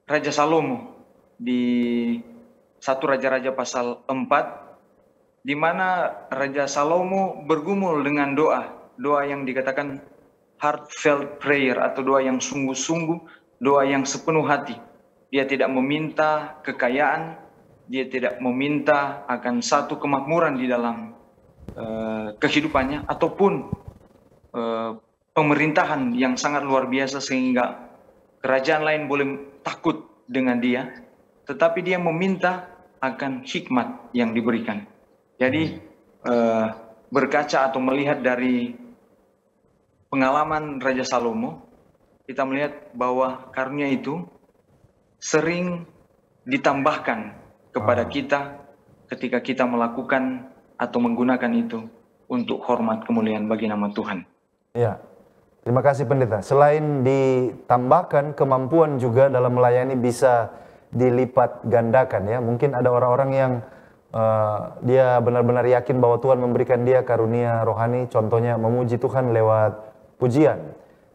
Raja Salomo di 1 Raja-Raja pasal 4, di mana Raja Salomo bergumul dengan doa yang dikatakan heartfelt prayer, atau doa yang sungguh-sungguh, doa yang sepenuh hati. Dia tidak meminta kekayaan, dia tidak meminta akan satu kemakmuran di dalam kehidupannya, ataupun pemerintahan yang sangat luar biasa sehingga kerajaan lain boleh takut dengan dia, tetapi dia meminta akan hikmat yang diberikan. Jadi berkaca atau melihat dari pengalaman Raja Salomo, kita melihat bahwa karunia itu sering ditambahkan kepada kita ketika kita melakukan atau menggunakan itu untuk hormat kemuliaan bagi nama Tuhan. Ya, terima kasih Pendeta. Selain ditambahkan, kemampuan juga dalam melayani bisa dilipat gandakan ya. Mungkin ada orang-orang yang dia benar-benar yakin bahwa Tuhan memberikan dia karunia rohani, contohnya memuji Tuhan lewat pujian.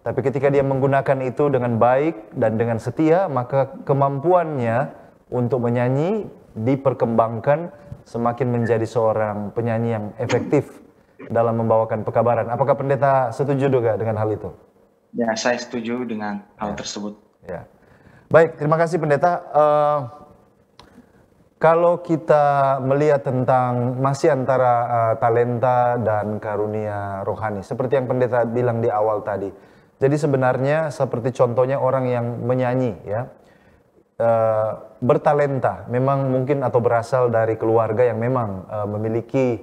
Tapi ketika dia menggunakan itu dengan baik dan dengan setia, maka kemampuannya untuk menyanyi diperkembangkan, semakin menjadi seorang penyanyi yang efektif dalam membawakan pekabaran. Apakah Pendeta setuju juga dengan hal itu? Ya, saya setuju dengan hal tersebut. Ya. Baik, terima kasih Pendeta. Kalau kita melihat tentang masih antara talenta dan karunia rohani, seperti yang Pendeta bilang di awal tadi. Jadi sebenarnya seperti contohnya orang yang menyanyi, ya, bertalenta, memang mungkin atau berasal dari keluarga yang memang memiliki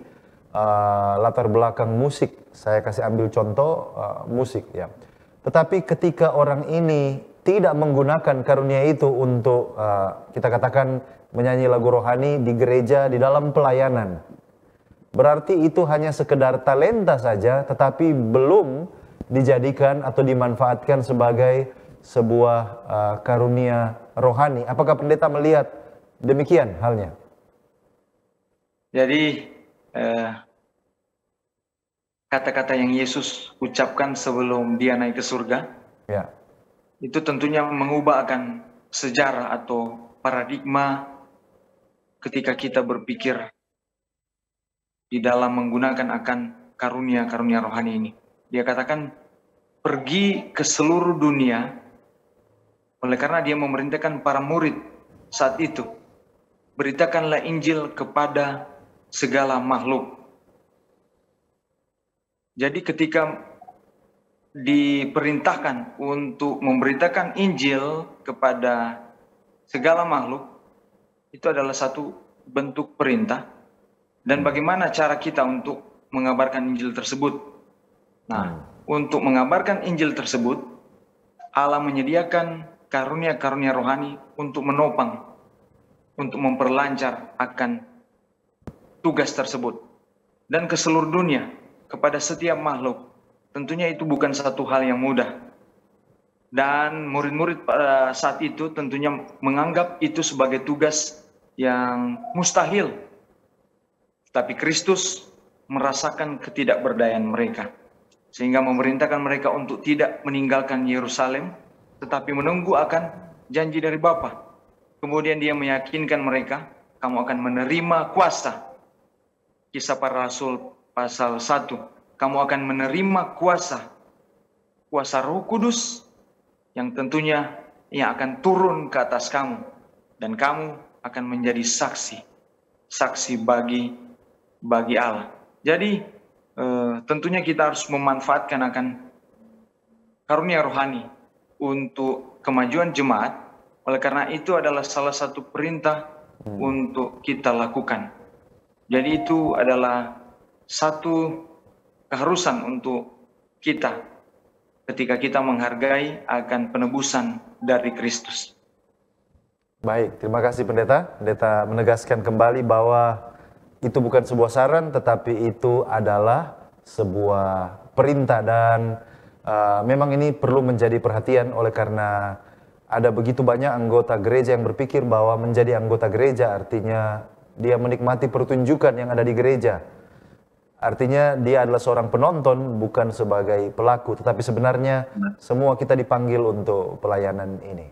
latar belakang musik. Saya kasih ambil contoh musik, ya. Tetapi ketika orang ini tidak menggunakan karunia itu untuk kita katakan menyanyi lagu rohani di gereja, di dalam pelayanan, berarti itu hanya sekedar talenta saja, tetapi belum dijadikan atau dimanfaatkan sebagai sebuah karunia rohani. Apakah Pendeta melihat demikian halnya? Jadi kata-kata yang Yesus ucapkan sebelum dia naik ke surga, ya, itu tentunya mengubah akan sejarah atau paradigma ketika kita berpikir di dalam menggunakan akan karunia-karunia rohani ini. Dia katakan, pergi ke seluruh dunia, oleh karena dia memerintahkan para murid saat itu, beritakanlah Injil kepada segala makhluk. Jadi ketika diperintahkan untuk memberitakan Injil kepada segala makhluk, itu adalah satu bentuk perintah. Dan bagaimana cara kita untuk mengabarkan Injil tersebut? Nah, untuk mengabarkan Injil tersebut, Allah menyediakan karunia-karunia rohani untuk menopang, untuk memperlancar akan tugas tersebut. Dan ke seluruh dunia, kepada setiap makhluk. Tentunya itu bukan satu hal yang mudah. Dan murid-murid pada saat itu tentunya menganggap itu sebagai tugas yang mustahil. Tapi Kristus merasakan ketidakberdayaan mereka, sehingga memerintahkan mereka untuk tidak meninggalkan Yerusalem, tetapi menunggu akan janji dari Bapa. Kemudian dia meyakinkan mereka, kamu akan menerima kuasa. Kisah Para Rasul pasal 1, kamu akan menerima kuasa Roh Kudus, yang tentunya yang akan turun ke atas kamu, dan kamu akan menjadi saksi bagi Allah. Jadi tentunya kita harus memanfaatkan akan karunia rohani untuk kemajuan jemaat. Oleh karena itu adalah salah satu perintah untuk kita lakukan. Jadi itu adalah satu keharusan untuk kita ketika kita menghargai akan penebusan dari Kristus. Baik, terima kasih Pendeta. Pendeta menegaskan kembali bahwa itu bukan sebuah saran, tetapi itu adalah sebuah perintah. Dan memang ini perlu menjadi perhatian oleh karena ada begitu banyak anggota gereja yang berpikir bahwa menjadi anggota gereja artinya dia menikmati pertunjukan yang ada di gereja. Artinya dia adalah seorang penonton, bukan sebagai pelaku. Tetapi sebenarnya semua kita dipanggil untuk pelayanan ini.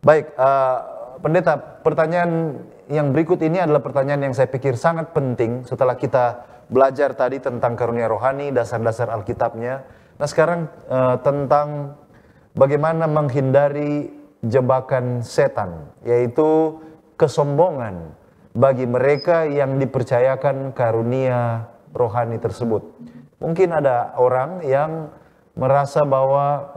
Baik, Pendeta, pertanyaan yang berikut ini adalah pertanyaan yang saya pikir sangat penting setelah kita belajar tadi tentang karunia rohani, dasar-dasar Alkitabnya. Nah sekarang tentang bagaimana menghindari jebakan setan, yaitu kesombongan bagi mereka yang dipercayakan karunia rohani tersebut. Mungkin ada orang yang merasa bahwa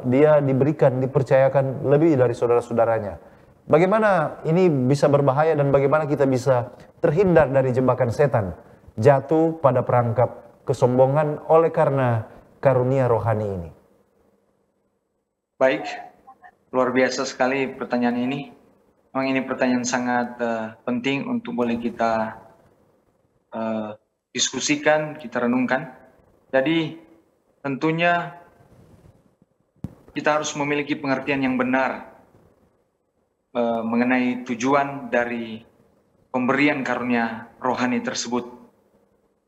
dia dipercayakan lebih dari saudara-saudaranya. Bagaimana ini bisa berbahaya dan bagaimana kita bisa terhindar dari jebakan setan, jatuh pada perangkap kesombongan oleh karena karunia rohani ini? Baik, luar biasa sekali pertanyaan ini. Memang ini pertanyaan sangat penting untuk boleh kita diskusikan, kita renungkan. Jadi tentunya kita harus memiliki pengertian yang benar mengenai tujuan dari pemberian karunia rohani tersebut.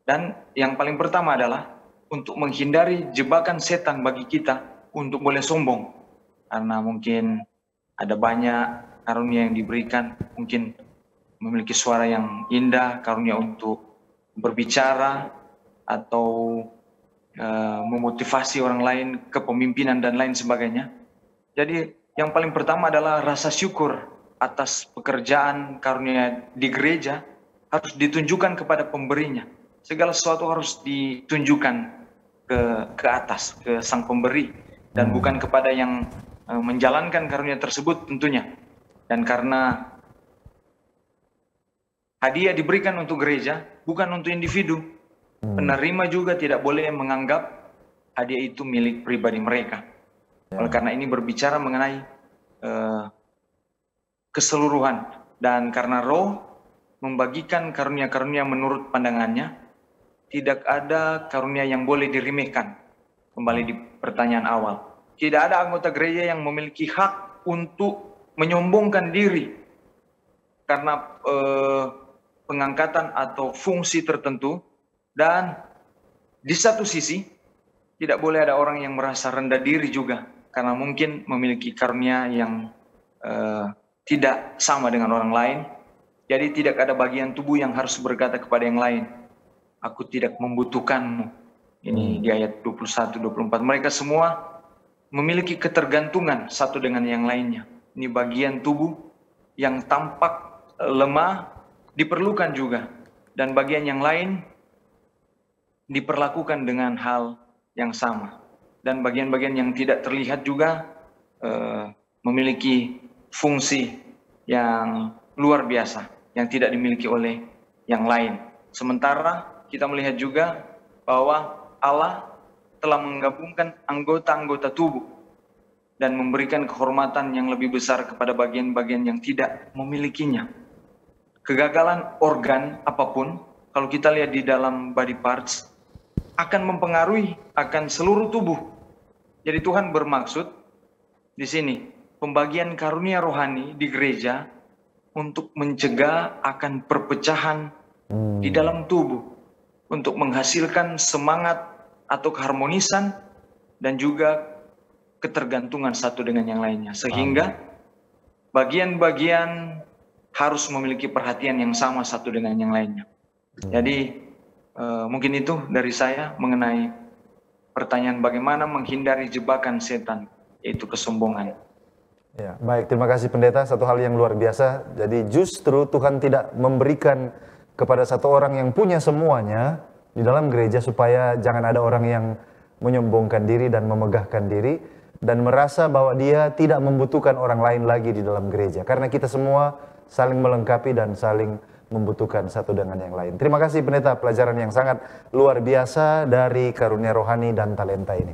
Dan yang paling pertama adalah untuk menghindari jebakan setan bagi kita untuk boleh sombong. Karena mungkin ada banyak karunia yang diberikan, mungkin memiliki suara yang indah, karunia untuk berbicara atau memotivasi orang lain, kepemimpinan dan lain sebagainya. Jadi yang paling pertama adalah rasa syukur atas pekerjaan karunia di gereja harus ditunjukkan kepada pemberinya. Segala sesuatu harus ditunjukkan ke atas, ke sang pemberi, dan bukan kepada yang menjalankan karunia tersebut tentunya. Dan karena hadiah diberikan untuk gereja, bukan untuk individu. Penerima juga tidak boleh menganggap hadiah itu milik pribadi mereka. Oleh karena ini berbicara mengenai keseluruhan. Dan karena Roh membagikan karunia-karunia menurut pandangannya, tidak ada karunia yang boleh diremehkan. Kembali di pertanyaan awal. Tidak ada anggota gereja yang memiliki hak untuk menyombongkan diri karena pengangkatan atau fungsi tertentu. Dan di satu sisi tidak boleh ada orang yang merasa rendah diri juga karena mungkin memiliki karunia yang tidak sama dengan orang lain. Jadi tidak ada bagian tubuh yang harus berkata kepada yang lain, aku tidak membutuhkanmu. Ini di ayat 21-24. Mereka semua memiliki ketergantungan satu dengan yang lainnya. Ini bagian tubuh yang tampak lemah diperlukan juga. Dan bagian yang lain diperlakukan dengan hal yang sama. dan bagian-bagian yang tidak terlihat juga memiliki fungsi yang luar biasa yang tidak dimiliki oleh yang lain. Sementara kita melihat juga bahwa Allah telah menggabungkan anggota-anggota tubuh dan memberikan kehormatan yang lebih besar kepada bagian-bagian yang tidak memilikinya. Kegagalan organ apapun, kalau kita lihat di dalam body parts, akan mempengaruhi akan seluruh tubuh. Jadi Tuhan bermaksud di sini, pembagian karunia rohani di gereja untuk mencegah akan perpecahan di dalam tubuh, untuk menghasilkan semangat atau keharmonisan dan juga ketergantungan satu dengan yang lainnya. Sehingga bagian-bagian harus memiliki perhatian yang sama satu dengan yang lainnya. Jadi mungkin itu dari saya mengenai pertanyaan bagaimana menghindari jebakan setan, yaitu kesombongan. Ya, baik, terima kasih pendeta. Satu hal yang luar biasa. Jadi justru Tuhan tidak memberikan kepada satu orang yang punya semuanya di dalam gereja supaya jangan ada orang yang menyombongkan diri dan memegahkan diri dan merasa bahwa dia tidak membutuhkan orang lain lagi di dalam gereja. Karena kita semua saling melengkapi dan saling membutuhkan satu dengan yang lain. Terima kasih pendeta, pelajaran yang sangat luar biasa dari karunia rohani dan talenta ini.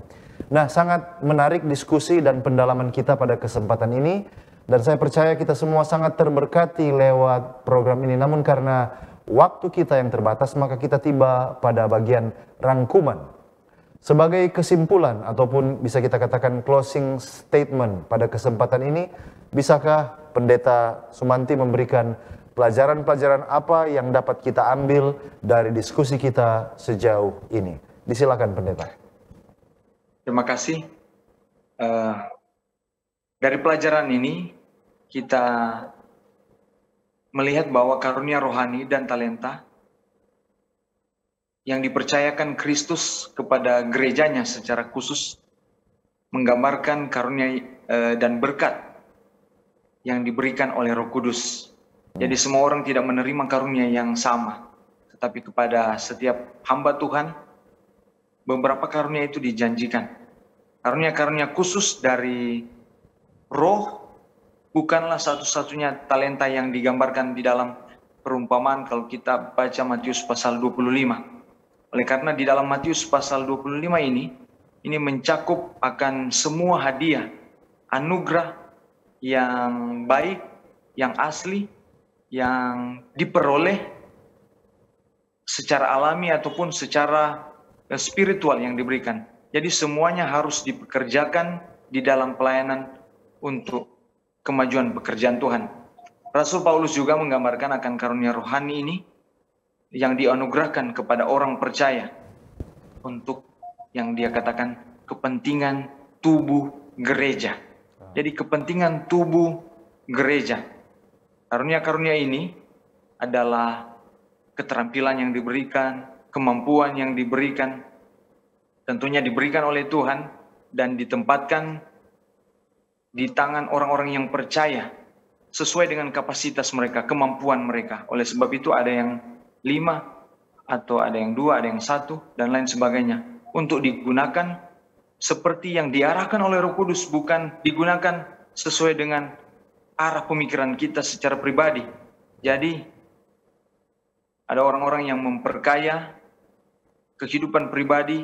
Nah, sangat menarik diskusi dan pendalaman kita pada kesempatan ini. Dan saya percaya kita semua sangat terberkati lewat program ini. Namun karena waktu kita yang terbatas, maka kita tiba pada bagian rangkuman. Sebagai kesimpulan ataupun bisa kita katakan closing statement pada kesempatan ini, bisakah Pendeta Sumanti memberikan pelajaran-pelajaran apa yang dapat kita ambil dari diskusi kita sejauh ini? Disilakan pendeta. Terima kasih. Dari pelajaran ini kita melihat bahwa karunia rohani dan talenta yang dipercayakan Kristus kepada gerejanya secara khusus menggambarkan karunia dan berkat yang diberikan oleh Roh Kudus. Jadi semua orang tidak menerima karunia yang sama, tetapi kepada setiap hamba Tuhan beberapa karunia itu dijanjikan. Karunia-karunia khusus dari Roh bukanlah satu-satunya talenta yang digambarkan di dalam perumpamaan kalau kita baca Matius pasal 25. Oleh karena di dalam Matius pasal 25 ini mencakup akan semua hadiah, anugerah yang baik, yang asli, yang diperoleh secara alami ataupun secara spiritual yang diberikan. Jadi semuanya harus dipekerjakan di dalam pelayanan untuk kemajuan pekerjaan Tuhan. Rasul Paulus juga menggambarkan akan karunia rohani ini yang dianugerahkan kepada orang percaya untuk yang dia katakan kepentingan tubuh gereja. Jadi kepentingan tubuh gereja. Karunia-karunia ini adalah keterampilan yang diberikan, kemampuan yang diberikan, tentunya diberikan oleh Tuhan dan ditempatkan di tangan orang-orang yang percaya sesuai dengan kapasitas mereka, kemampuan mereka. Oleh sebab itu ada yang 5 atau ada yang 2, ada yang 1 dan lain sebagainya untuk digunakan seperti yang diarahkan oleh Roh Kudus, bukan digunakan sesuai dengan arah pemikiran kita secara pribadi. Jadi ada orang-orang yang memperkaya kehidupan pribadi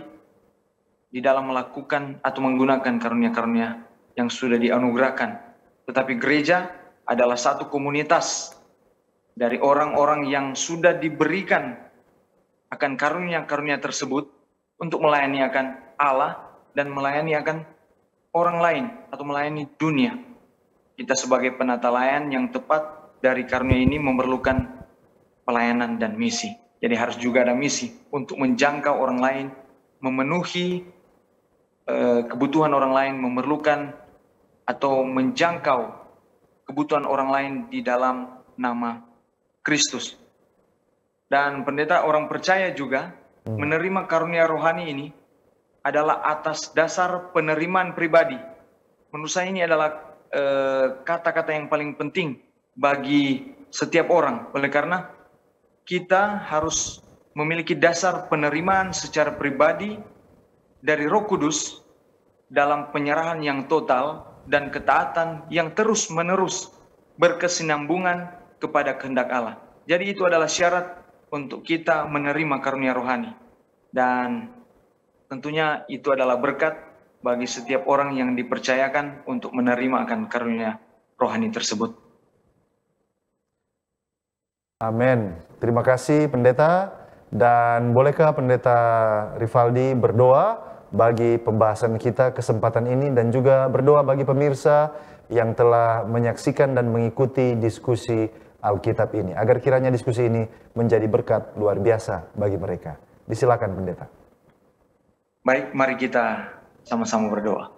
di dalam melakukan atau menggunakan karunia-karunia yang sudah dianugerahkan. Tetapi gereja adalah satu komunitas dari orang-orang yang sudah diberikan akan karunia-karunia tersebut untuk melayani akan Allah dan melayani akan orang lain atau melayani dunia. Kita sebagai penata layan yang tepat dari karunia ini memerlukan pelayanan dan misi. Jadi harus juga ada misi untuk menjangkau orang lain, memenuhi kebutuhan orang lain, memerlukan atau menjangkau kebutuhan orang lain di dalam nama Kristus. Dan pendeta orang percaya juga menerima karunia rohani ini adalah atas dasar penerimaan pribadi. Menurut saya ini adalah kata-kata yang paling penting bagi setiap orang. Oleh karena kita harus memiliki dasar penerimaan secara pribadi dari Roh Kudus dalam penyerahan yang total dan ketaatan yang terus-menerus berkesinambungan kepada kehendak Allah. Jadi itu adalah syarat untuk kita menerima karunia rohani. Dan tentunya itu adalah berkat bagi setiap orang yang dipercayakan untuk menerima akan karunia rohani tersebut. Amin. Terima kasih Pendeta. Dan bolehkah Pendeta Rivaldi berdoa bagi pembahasan kita kesempatan ini dan juga berdoa bagi pemirsa yang telah menyaksikan dan mengikuti diskusi Alkitab ini, agar kiranya diskusi ini menjadi berkat luar biasa bagi mereka. Disilakan Pendeta. Baik, mari kita sama-sama berdoa.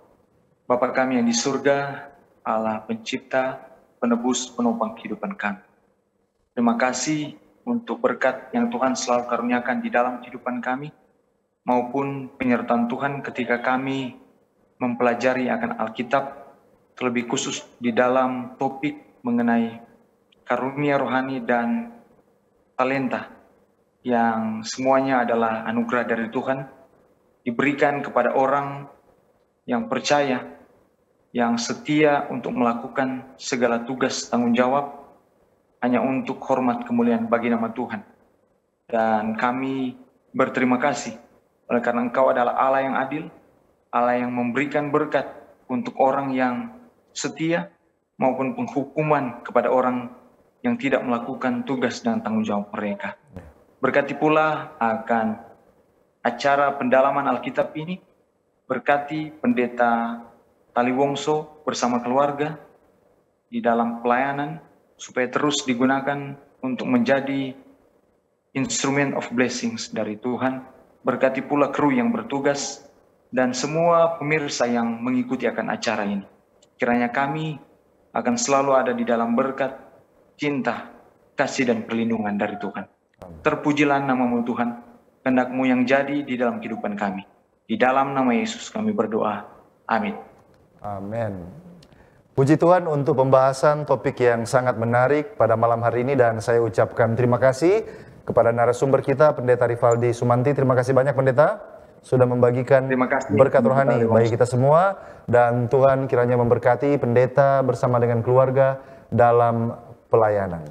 Bapa kami yang di surga, Allah pencipta, penebus, penopang kehidupan kami. Terima kasih untuk berkat yang Tuhan selalu karuniakan di dalam kehidupan kami, maupun penyertaan Tuhan ketika kami mempelajari akan Alkitab, terlebih khusus di dalam topik mengenai karunia rohani dan talenta, yang semuanya adalah anugerah dari Tuhan, diberikan kepada orang yang percaya, yang setia untuk melakukan segala tugas tanggung jawab, hanya untuk hormat kemuliaan bagi nama Tuhan. Dan kami berterima kasih oleh karena Engkau adalah Allah yang adil, Allah yang memberikan berkat untuk orang yang setia maupun penghukuman kepada orang yang tidak melakukan tugas dan tanggung jawab mereka. Berkati pula akan acara pendalaman Alkitab ini, berkati Pendeta Taliwongso bersama keluarga di dalam pelayanan, supaya terus digunakan untuk menjadi instrument of blessings dari Tuhan. Berkati pula kru yang bertugas dan semua pemirsa yang mengikuti akan acara ini. Kiranya kami akan selalu ada di dalam berkat, cinta, kasih dan perlindungan dari Tuhan. Terpujilah nama-Mu Tuhan, kehendak-Mu yang jadi di dalam kehidupan kami. Di dalam nama Yesus kami berdoa. Amin. Amin. Puji Tuhan untuk pembahasan topik yang sangat menarik pada malam hari ini, dan saya ucapkan terima kasih kepada narasumber kita, Pendeta Rivaldi Sumanti. Terima kasih banyak Pendeta sudah membagikan berkat rohani bagi kita semua, dan Tuhan kiranya memberkati Pendeta bersama dengan keluarga dalam pelayanan.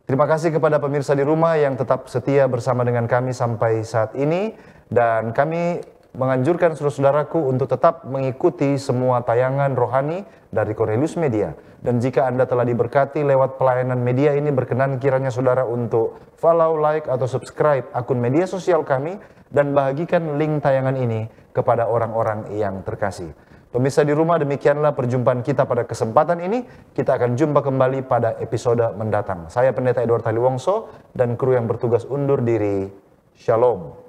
Terima kasih kepada pemirsa di rumah yang tetap setia bersama dengan kami sampai saat ini, dan kami menganjurkan saudara-saudaraku untuk tetap mengikuti semua tayangan rohani dari Cornelius Media. Dan jika Anda telah diberkati lewat pelayanan media ini, berkenan kiranya saudara untuk follow, like, atau subscribe akun media sosial kami, dan bagikan link tayangan ini kepada orang-orang yang terkasih. Pemirsa di rumah, demikianlah perjumpaan kita pada kesempatan ini. Kita akan jumpa kembali pada episode mendatang. Saya Pendeta Edward Taliwongso dan kru yang bertugas undur diri. Shalom.